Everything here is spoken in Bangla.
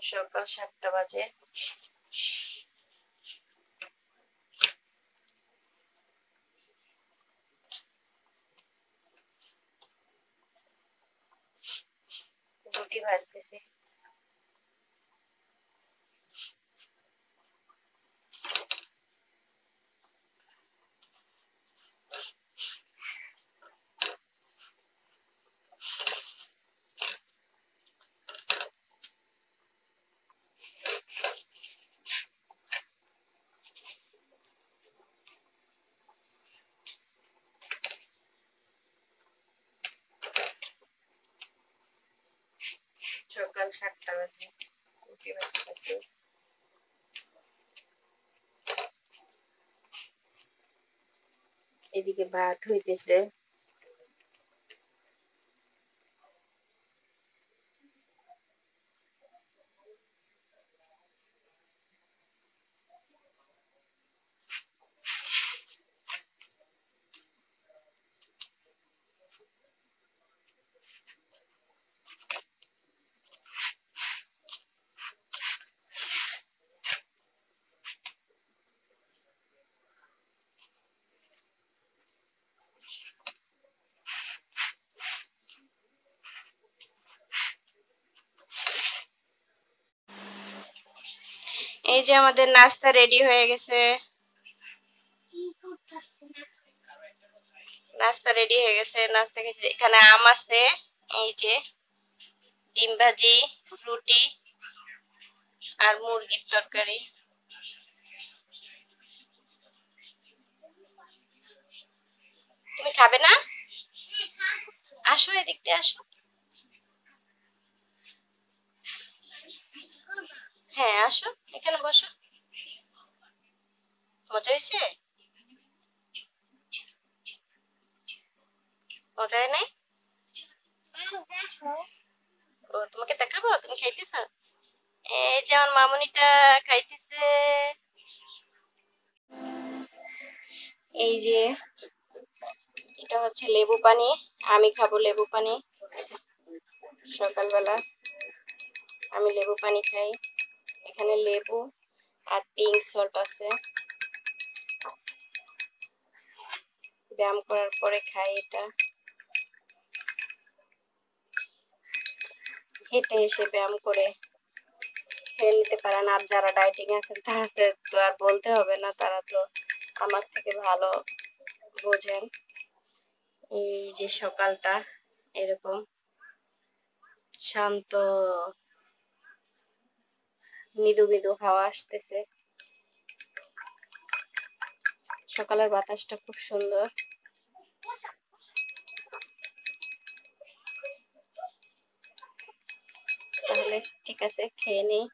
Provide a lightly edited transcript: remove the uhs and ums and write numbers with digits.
সকাল 7টা বাজে। রুটি ভাজতেছি। সকাল 7টা বাজে, রুটি ভাজতেছি। এদিকে ভাত হইতেছে। এই যে আমাদের নাস্তা রেডি হয়ে গেছে। নাস্তা রেডি হয়ে গেছে। নাস্তা খেতে এখানে আম আছে, এই যে ডিম ভাজি, রুটি আর মুরগির তরকারি। তুমি খাবে না? আসো, এদিক দিয়ে আসো। হ্যাঁ আসো, এখানে বসো। মজা হয়েছে? মজা হয় নাই? ও তোমাকে দেখাবো, তুমি খাইতেছো? এই যে আমার মামুনিটা খাইতেছে। এই যে এটা হচ্ছে লেবু পানি, আমি খাবো লেবু পানি। সকালবেলা আমি লেবু পানি খাই। এখানে লেবু আর পিঙ্ক সল্ট আছে। ব্যায়াম করার পরে খাই এটা। হেঁটে এসে ব্যায়াম করে খেয়ে নিতে পারেন। আর যারা ডায়েটিং আছেন তাদের তো আর বলতে হবে না, তারা তো আমার থেকে ভালো বোঝেন। এই যে সকালটা এরকম শান্ত, মৃদু মৃদু হাওয়া আসতেছে। সকালের বাতাসটা খুব সুন্দর। তাহলে ঠিক আছে, খেয়ে নেই।